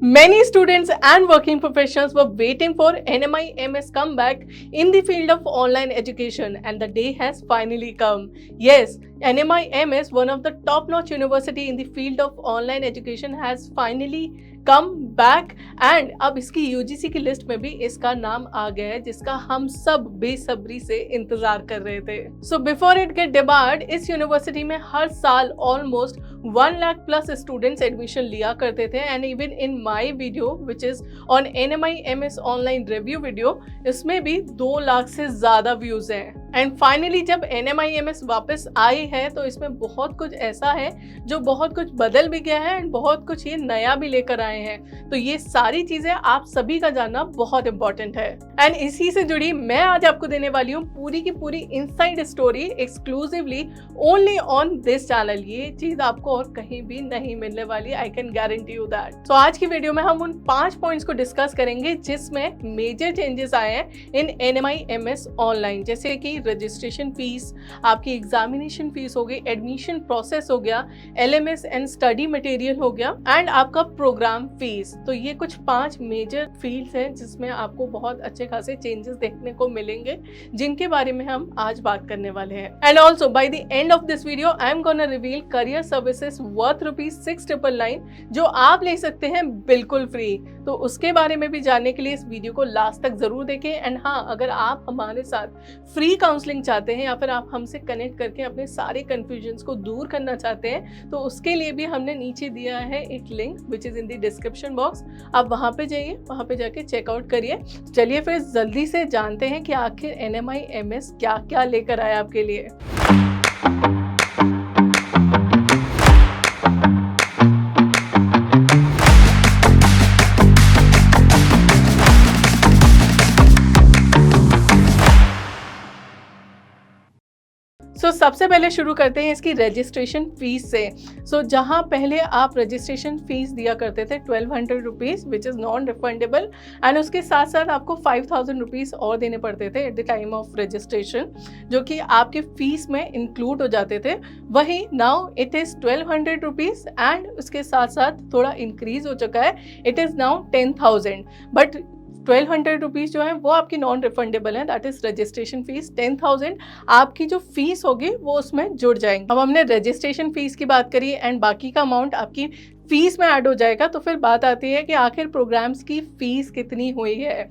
Many students and working professionals were waiting for NMI-MS comeback in the field of online education, and the day has finally come. Yes, NMI-MS, one of the top-notch university in the field of online education, has finally come back and अब इसकी UGC की list में भी इसका नाम आ गया है, जिसका हम सब बेसब्री से इंतजार कर रहे थे। So before it get debarred, इस यूनिवर्सिटी में हर साल almost 1 lakh plus students admission लिया करते थे and even in my video which is on NMI-MS online review video, इसमें भी 2 लाख से ज्यादा व्यूज हैं। एंड फाइनली जब NMI-MS वापस आई है तो इसमें बहुत कुछ ऐसा है जो बहुत कुछ बदल भी गया है एंड बहुत कुछ ये नया भी लेकर आए हैं। तो ये सारी चीजें आप सभी का जानना बहुत इंपॉर्टेंट है एंड इसी से जुड़ी मैं आज आपको देने वाली हूँ पूरी की पूरी inside story exclusively only on this channel. ये चीज आपको और कहीं भी नहीं मिलने वाली, I can guarantee you that. So आज की वीडियो में हम उन 5 पॉइंट्स को डिस्कस करेंगे जिसमें मेजर चेंजेस आए हैं इन NMI-MS ऑनलाइन, जैसे कि रजिस्ट्रेशन फीस, आपकी एग्जामिनेशन फीस हो गई, एडमिशन प्रोसेस हो गया, LMS एंड स्टडी मटेरियल हो गया एंड आपका प्रोग्राम फीस। तो ये कुछ 5 मेजर फील्ड्स हैं जिसमें आपको बहुत अच्छे खासे चेंजेस देखने को मिलेंगे, जिनके बारे में हम आज बात करने वाले हैं। And also by the end of this video I am gonna reveal career services worth ₹699 जो आप ले सकते हैं बिल्कुल फ्री। तो उसके बारे में भी जानने के लिए इस वीडियो को लास्ट तक जरूर देखें। एंड हाँ, अगर आप हमारे साथ फ्री काउंसलिंग चाहते हैं या फिर आप हमसे कनेक्ट करके अपने सारे कंफ्यूजन्स को दूर करना चाहते हैं तो उसके लिए भी हमने नीचे दिया है एक link which is in the description box. आप वहां पे जाइए, वहां पे जाके चेकआउट करिए। चलिए फिर जल्दी से जानते हैं कि आखिर NMI-MS क्या क्या लेकर आया आपके लिए। सबसे पहले शुरू करते हैं इसकी रजिस्ट्रेशन फीस से। जहां पहले आप रजिस्ट्रेशन फीस दिया करते थे 1200 rupees which is non refundable and उसके साथ साथ आपको 5000 रुपीज़ और देने पड़ते थे at the time of registration, जो कि आपके फीस में इंक्लूड हो जाते थे। वही now it is 1200 rupees and उसके साथ साथ थोड़ा इंक्रीज हो चुका है, it is now 10,000। But 1200 rupees जो है वो आपकी नॉन रिफंडेबल है, दैट इज रजिस्ट्रेशन फीस। 10,000 आपकी जो फीस होगी वो उसमें जुड़ जाएंगे। अब हमने रजिस्ट्रेशन फीस की बात करी एंड बाकी का अमाउंट आपकी फीस में ऐड हो जाएगा। तो फिर बात आती है कि आखिर प्रोग्राम्स की फीस कितनी हुई है।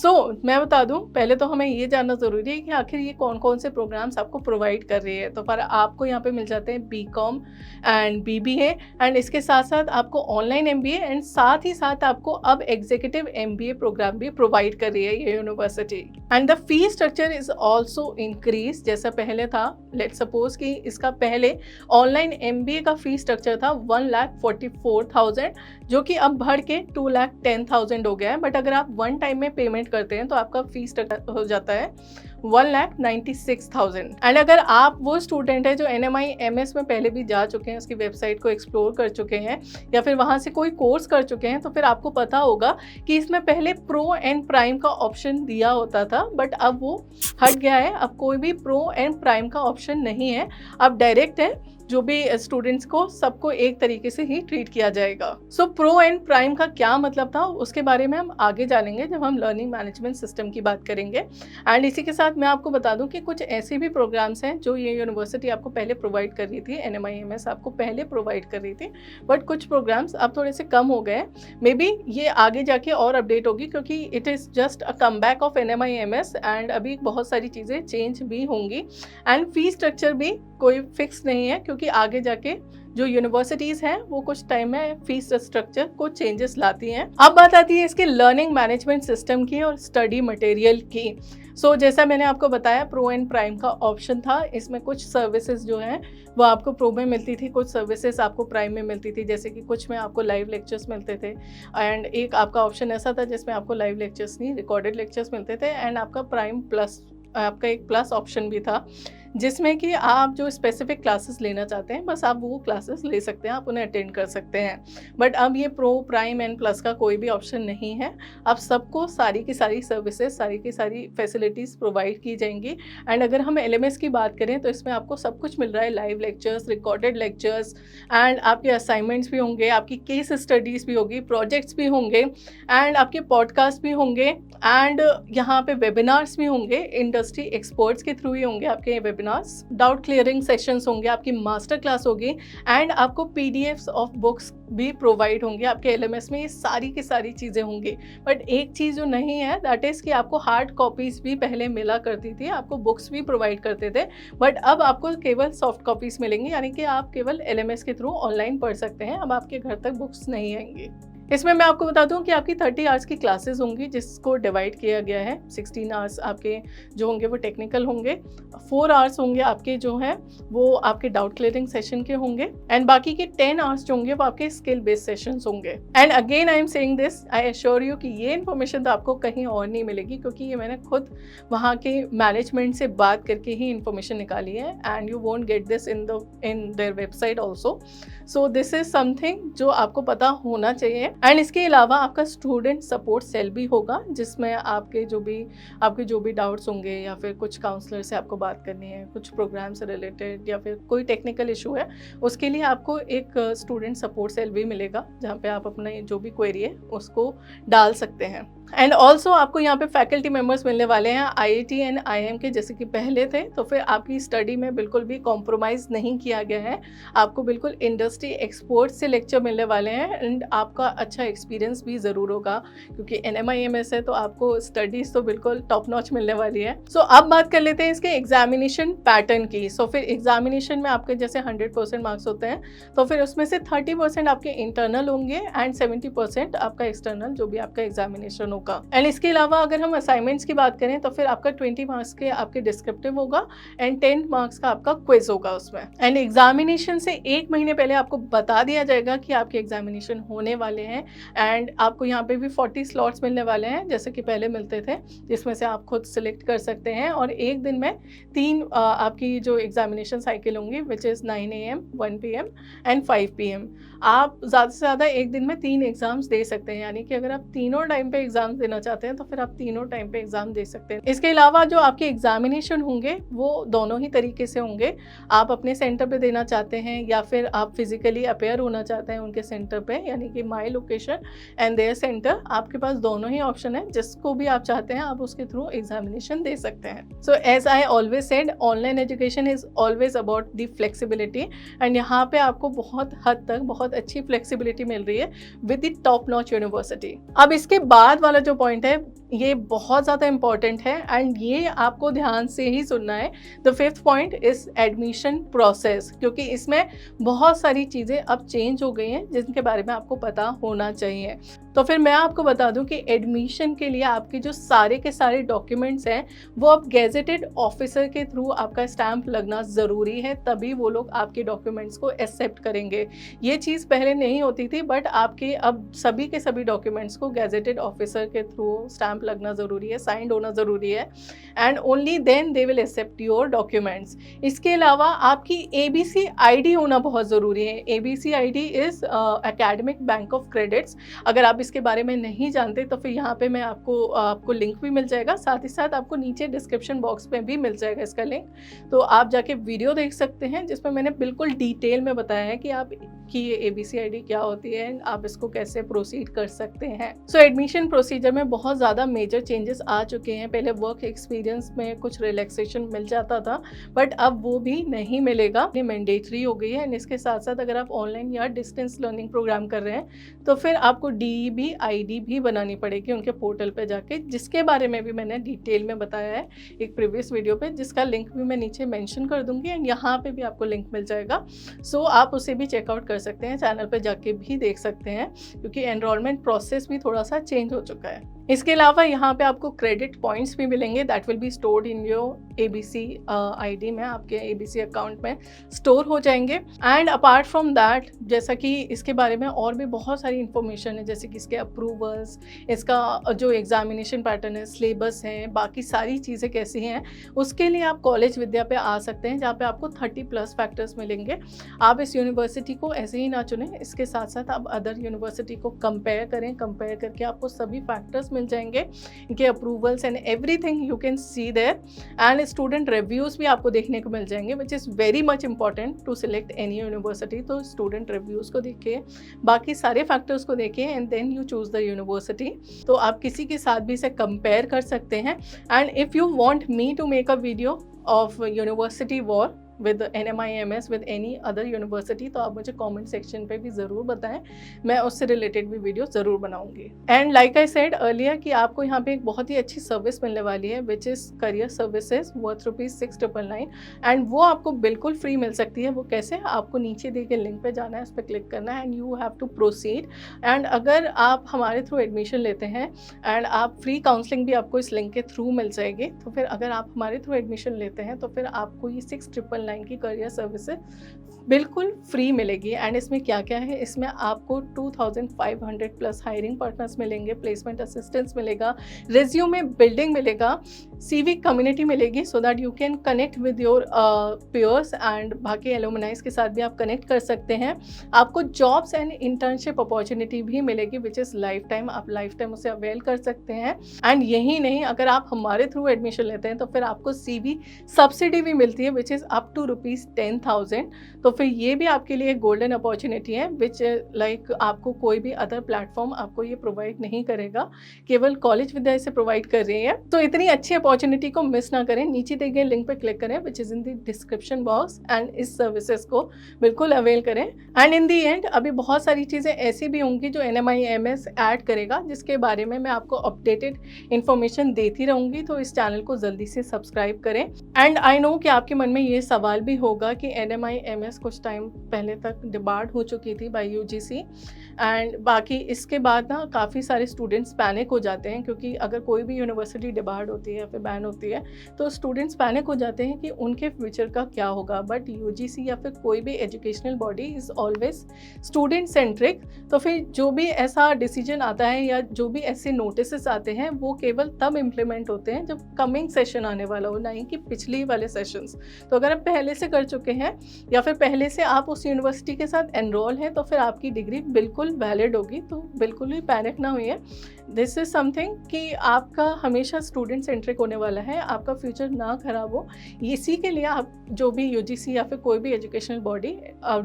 मैं बता दूं, पहले तो हमें ये जानना ज़रूरी है कि आखिर ये कौन कौन से प्रोग्राम्स आपको प्रोवाइड कर रही है। तो पर आपको यहाँ पे मिल जाते हैं BCom एंड BBA एंड इसके साथ साथ आपको ऑनलाइन MBA एंड साथ ही साथ आपको अब एग्जीक्यूटिव MBA प्रोग्राम भी प्रोवाइड कर रही है ये university. And the fee structure is also increase. जैसा पहले था, लेट सपोज कि इसका पहले ऑनलाइन MBA का फी स्ट्रक्चर था 1,44,000 जो कि अब बढ़ के 2,10,000 हो गया है। बट अगर आप वन टाइम में पेमेंट करते हैं तो आपका फीस हो जाता है 1,96,000। एंड अगर आप वो स्टूडेंट है जो NMI-MS में पहले भी जा चुके हैं, उसकी वेबसाइट को एक्सप्लोर कर चुके हैं या फिर वहाँ से कोई कोर्स कर चुके हैं, तो फिर आपको पता होगा कि इसमें पहले प्रो एंड प्राइम का ऑप्शन दिया होता था, बट अब वो हट गया है। अब कोई भी प्रो एंड प्राइम का ऑप्शन नहीं है, अब डायरेक्ट है। जो भी स्टूडेंट्स को सबको एक तरीके से ही ट्रीट किया जाएगा। प्रो एंड प्राइम का क्या मतलब था उसके बारे में हम आगे जानेंगे जब हम लर्निंग मैनेजमेंट सिस्टम की बात करेंगे। एंड इसी के साथ मैं आपको बता दूं कि कुछ ऐसे भी प्रोग्राम्स हैं जो ये यूनिवर्सिटी आपको पहले प्रोवाइड कर रही थी, NMI-MS आपको पहले प्रोवाइड कर रही थी, बट कुछ प्रोग्राम्स अब थोड़े से कम हो गए। मे बी ये आगे जाके और अपडेट होगी क्योंकि it is just a come back of NMI-MS and अभी बहुत सारी चीज़ें चेंज भी होंगी एंड फी स्ट्रक्चर भी कोई फिक्स नहीं है, क्योंकि आगे जाके जो यूनिवर्सिटीज़ हैं वो कुछ टाइम में फीस स्ट्रक्चर को चेंजेस लाती हैं। अब बात आती है इसके लर्निंग मैनेजमेंट सिस्टम की और स्टडी मटेरियल की। जैसा मैंने आपको बताया, प्रो एंड प्राइम का ऑप्शन था। इसमें कुछ सर्विसेज जो हैं वो आपको प्रो में मिलती थी, कुछ सर्विसेज आपको प्राइम में मिलती थी, जैसे कि कुछ में आपको लाइव लेक्चर्स मिलते थे एंड एक आपका ऑप्शन ऐसा था जिसमें आपको लाइव लेक्चर्स नहीं, रिकॉर्डेड लेक्चर्स मिलते थे एंड आपका प्राइम प्लस आपका एक प्लस ऑप्शन भी था, जिसमें कि आप जो स्पेसिफिक क्लासेस लेना चाहते हैं बस आप वो क्लासेस ले सकते हैं, आप उन्हें अटेंड कर सकते हैं। बट अब ये प्रो, प्राइम एंड प्लस का कोई भी ऑप्शन नहीं है। अब सबको सारी की सारी सर्विसेज, सारी की सारी फैसिलिटीज़ प्रोवाइड की जाएंगी। एंड अगर हम एलएमएस की बात करें तो इसमें आपको सब कुछ मिल रहा है, live lectures, recorded lectures, and आपके असाइनमेंट्स भी होंगे, आपकी केस स्टडीज़ भी होगी, प्रोजेक्ट्स भी होंगे, एंड आपके पॉडकास्ट भी होंगे, एंड यहाँ पे वेबिनार्स भी होंगे, इंडस्ट्री एक्सपर्ट्स के थ्रू ही होंगे आपके वेबिनार्स, डाउट क्लियरिंग सेशंस होंगे, आपकी मास्टर क्लास होगी, एंड आपको पीडीएफ्स ऑफ बुक्स भी प्रोवाइड होंगे आपके एलएमएस में। ये सारी की सारी चीज़ें होंगी। बट एक चीज़ जो नहीं है दैट इज़ कि आपको हार्ड कॉपीज़ भी पहले मिला करती थी, आपको बुक्स भी प्रोवाइड करते थे, बट अब आपको केवल सॉफ्ट कॉपीज़ मिलेंगी, यानी कि आप केवल एलएमएस के थ्रू ऑनलाइन पढ़ सकते हैं। अब आपके घर तक बुक्स नहीं आएंगी। इसमें मैं आपको बता दूं कि आपकी 30 आवर्स की क्लासेस होंगी, जिसको डिवाइड किया गया है। 16 आवर्स आपके जो होंगे वो टेक्निकल होंगे, 4 आवर्स होंगे आपके जो हैं वो आपके डाउट क्लियरिंग सेशन के होंगे, एंड बाकी के 10 आवर्स जो होंगे वो आपके स्किल बेस्ड सेशंस होंगे। And again I am saying this, I assure you कि ये इन्फॉर्मेशन तो आपको कहीं और नहीं मिलेगी, क्योंकि ये मैंने खुद वहाँ के मैनेजमेंट से बात करके ही इन्फॉर्मेशन निकाली है, and you won't get this in their website also. So this is something जो आपको पता होना चाहिए। एंड इसके अलावा आपका स्टूडेंट सपोर्ट सेल भी होगा, जिसमें आपके जो भी डाउट्स होंगे, या फिर कुछ काउंसलर से आपको बात करनी है, कुछ प्रोग्राम से रिलेटेड, या फिर कोई टेक्निकल इशू है, उसके लिए आपको एक स्टूडेंट सपोर्ट सेल भी मिलेगा, जहाँ पे आप अपने जो भी क्वेरी है उसको डाल सकते हैं। एंड ऑल्सो आपको यहाँ पे फैकल्टी मेम्बर्स मिलने वाले हैं आईआईटी एंड आईएम के, जैसे कि पहले थे। तो फिर आपकी स्टडी में बिल्कुल भी कॉम्प्रोमाइज़ नहीं किया गया है, आपको बिल्कुल इंडस्ट्री एक्सपर्ट से लेक्चर मिलने वाले हैं, एंड आपका अच्छा एक्सपीरियंस भी ज़रूर होगा, क्योंकि NMIMS है तो आपको स्टडीज़ तो बिल्कुल टॉप नॉच मिलने वाली है। सो अब बात कर लेते हैं इसके एग्जामिनेशन पैटर्न की। सो फिर एग्जामिनेशन में आपके जैसे 100% मार्क्स होते हैं, तो फिर उसमें से 30% आपके इंटरनल होंगे, एंड 70% आपका एक्सटर्नल जो भी आपका एग्जामिनेशन होगा। एंड इसके अलावा अगर हम असाइनमेंट्स की बात करें तो फिर आपका 20 मार्क्स के आपके डिस्क्रिप्टिव होगा, एंड 10 मार्क्स का आपका क्विज होगा उसमें। एंड एग्जामिनेशन से 1 महीने पहले आपको बता दिया जाएगा कि आपके एग्जामिनेशन होने वाले हैं, एंड आपको यहाँ पे भी 40 स्लॉट्स मिलने वाले हैं, जैसे कि पहले मिलते थे, जिसमें से आप खुद सिलेक्ट कर सकते हैं। और एक दिन में 3 आपकी जो एग्जामिनेशन साइकिल होंगी, which is 9 AM, 1 PM and 5 PM। आप ज़्यादा से ज़्यादा एक दिन में 3 एग्जाम्स दे सकते हैं, यानी कि अगर आप तीनों टाइम पे एग्जाम देना चाहते हैं तो फिर आप तीनों टाइम पे एग्जाम दे सकते हैं। इसके अलावा जो आपके एग्जामिनेशन होंगे वो दोनों ही तरीके से होंगे। आप अपने सेंटर पे देना चाहते हैं, या फिर आप फिजिकली अपेयर होना चाहते हैं उनके सेंटर पे, यानी कि my location and their centre, आपके पास दोनों ही ऑप्शन है। जिसको भी आप चाहते हैं आप उसके थ्रू एग्जामिनेशन दे सकते हैं। So as I always said, online education is always about the flexibility, and यहाँ पे आपको बहुत हद तक बहुत अच्छी फ्लेक्सिबिलिटी मिल रही है with the top notch university. अब इसके बाद वाला जो पॉइंट है ये बहुत ज़्यादा इंपॉर्टेंट है, एंड ये आपको ध्यान से ही सुनना है। The 5th point is admission process, क्योंकि इसमें बहुत सारी चीज़ें अब चेंज हो गई हैं जिनके बारे में आपको पता होना चाहिए। तो फिर मैं आपको बता दूं कि एडमिशन के लिए आपके जो सारे के सारे डॉक्यूमेंट्स हैं वो अब गेजेटेड ऑफिसर के थ्रू आपका स्टैंप लगना ज़रूरी है, तभी वो लोग आपके डॉक्यूमेंट्स को एक्सेप्ट करेंगे। ये चीज़ पहले नहीं होती थी, बट आपके अब सभी के सभी डॉक्यूमेंट्स को गेजेटेड ऑफिसर के थ्रू स्टैंप लगना ज़रूरी है, साइंड होना ज़रूरी है, and only then they will accept your documents. इसके अलावा आपकी ABC ID होना बहुत ज़रूरी है। ABC ID is academic bank of credits. अगर आप इसके बारे में नहीं जानते तो फिर यहाँ पे मैं आपको लिंक भी मिल जाएगा, साथ ही साथ आपको नीचे डिस्क्रिप्शन बॉक्स में भी मिल जाएगा इसका लिंक, तो आप जाके वीडियो देख सकते हैं जिसमें मैंने बिल्कुल डिटेल में बताया है कि ये ABC ID क्या होती है, आप इसको कैसे प्रोसीड कर सकते हैं। सो एडमिशन प्रोसीजर में बहुत ज़्यादा मेजर चेंजेस आ चुके हैं। पहले वर्क एक्सपीरियंस में कुछ रिलैक्सेशन मिल जाता था, बट अब वो भी नहीं मिलेगा, ये मैंडेटरी हो गई है। एंड इसके साथ साथ अगर आप ऑनलाइन या डिस्टेंस लर्निंग प्रोग्राम कर रहे हैं तो फिर आपको DEB ID भी बनानी पड़ेगी उनके पोर्टल पे जाके, जिसके बारे में भी मैंने डिटेल में बताया है एक प्रीवियस वीडियो पे, जिसका लिंक भी मैं नीचे मेंशन कर दूंगी, एंड यहाँ पे भी आपको लिंक मिल जाएगा। सो आप उसे भी चेकआउट कर सकते हैं, चैनल पे जाके भी देख सकते हैं, क्योंकि एनरोलमेंट प्रोसेस भी थोड़ा सा चेंज हो चुका है। इसके अलावा यहाँ पे आपको क्रेडिट पॉइंट्स भी मिलेंगे, that will be stored in your ABC ID में, आपके एबीसी अकाउंट में स्टोर हो जाएंगे। एंड अपार्ट फ्रॉम दैट, जैसा कि इसके बारे में और भी बहुत सारी इंफॉर्मेशन है, जैसे कि इसके अप्रूवल्स, इसका जो एग्जामिनेशन पैटर्न है, सिलेबस है, बाकी सारी चीज़ें कैसी हैं, उसके लिए आप कॉलेज विद्या पे आ सकते हैं, जहाँ पे आपको 30+ फैक्टर्स मिलेंगे। आप इस यूनिवर्सिटी को ऐसे ही ना चुनें, इसके साथ साथ आप अदर यूनिवर्सिटी को कंपेयर करें, कंपेयर करके आपको सभी फैक्टर्स मिल जाएंगे, इनके approvals and everything you can see there. And student reviews भी आपको देखने को मिल जाएंगे, which is very much important to select any university. तो स्टूडेंट रिव्यूज़ को देखिए, बाकी सारे फैक्टर्स को देखिए, and then you choose the university. तो आप किसी के साथ भी इसे कंपेयर कर सकते हैं। And if you want me to make a video of university war with NMIMS with any other university, तो आप मुझे कमेंट सेक्शन पे भी ज़रूर बताएं, मैं उससे रिलेटेड भी वीडियो ज़रूर बनाऊंगी। And like I said earlier कि आपको यहाँ पे एक बहुत ही अच्छी सर्विस मिलने वाली है, which is career services worth ₹6,999, and वो आपको बिल्कुल फ्री मिल सकती है। वो कैसे? आपको नीचे दिए गए लिंक पे जाना है, उस पर क्लिक करना है, and you have to proceed. And अगर आप हमारे थ्रू एडमिशन लेते हैं एंड आप फ्री काउंसलिंग भी आपको इस लिंक के थ्रू मिल जाएगी, तो फिर अगर आप हमारे थ्रू एडमिशन लेते हैं तो फिर आपको ये 6,999 की करियर सर्विसेज बिल्कुल फ्री मिलेगी। एंड इसमें क्या क्या है? इसमें आपको 2,500+ हायरिंग पार्टनर्स मिलेंगे, प्लेसमेंट असिस्टेंस मिलेगा, रिज्यूमे बिल्डिंग मिलेगा, CV कम्युनिटी मिलेगी, so that you can connect with your pairs and बाकी एलुमनाइज के साथ भी आप कनेक्ट कर सकते हैं। आपको जॉब्स एंड इंटर्नशिप अपॉर्चुनिटी भी मिलेगी, विच इज़ लाइफ टाइम, आप लाइफ टाइम उसे अवेल कर सकते हैं। एंड यही नहीं, अगर आप हमारे थ्रू एडमिशन लेते हैं तो फिर आपको CV सब्सिडी भी मिलती है, विच इज़ अप टू ₹10,000। तो फिर ये भी आपके लिए गोल्डन अपॉर्चुनिटी है, विच लाइक आपको कोई भी अदर प्लेटफॉर्म आपको ये प्रोवाइड नहीं करेगा, केवल कॉलेज विद्या इसे प्रोवाइड कर रही है। तो इतनी अच्छी अपॉर्चुनिटी को मिस ना करें, नीचे दिए गए लिंक पर क्लिक करें, which is in the description box, and इस सर्विसेज को बिल्कुल अवेल करें। एंड इन दी एंड अभी बहुत सारी चीज़ें ऐसी भी होंगी जो NMIMS ऐड करेगा, जिसके बारे में मैं आपको अपडेटेड इन्फॉर्मेशन देती रहूँगी, तो इस चैनल को जल्दी से सब्सक्राइब करें। एंड आई नो कि आपके मन में ये सवाल भी होगा कि NMIMS कुछ टाइम पहले तक डिबार्ड हो चुकी थी बाय UGC, एंड बाकी इसके बाद ना काफ़ी सारे स्टूडेंट्स पैनिक हो जाते हैं, क्योंकि अगर कोई भी यूनिवर्सिटी डिबार्ड होती है या फिर बैन होती है तो स्टूडेंट्स पैनिक हो जाते हैं कि उनके फ्यूचर का क्या होगा। बट UGC या फिर कोई भी educational body is always student centric. तो फिर जो भी ऐसा डिसीजन आता है या जो भी ऐसे नोटिस आते हैं, वो केवल तब इम्प्लीमेंट होते हैं जब कमिंग सेशन आने वाला हो, ना ही कि पिछली वाले सेशंस। तो अगर आप पहले से कर चुके हैं या फिर पहले से आप उस यूनिवर्सिटी के साथ एनरोल हैं, तो फिर आपकी डिग्री बिल्कुल वैलिड होगी। तो बिल्कुल भी पैनिक ना होइए, दिस इज़ समथिंग कि आपका हमेशा स्टूडेंट सेंट्रिक होने वाला है, आपका फ्यूचर ना खराब हो, इसी के लिए आप जो भी UGC या फिर कोई भी एजुकेशनल बॉडी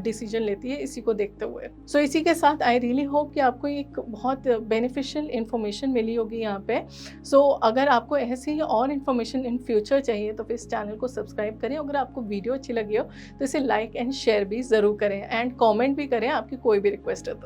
डिसीजन लेती है, इसी को देखते हुए। सो इसी के साथ आई रियली होप कि आपको एक बहुत बेनिफिशियल इन्फॉर्मेशन मिली होगी यहाँ पे। सो अगर आपको ऐसी ही और इन्फॉर्मेशन इन फ्यूचर चाहिए तो फिर इस चैनल को सब्सक्राइब करें। अगर आपको वीडियो अच्छी लगी हो तो इसे लाइक एंड शेयर भी ज़रूर करें, एंड कॉमेंट भी करें आपकी कोई भी रिक्वेस्ट है तो।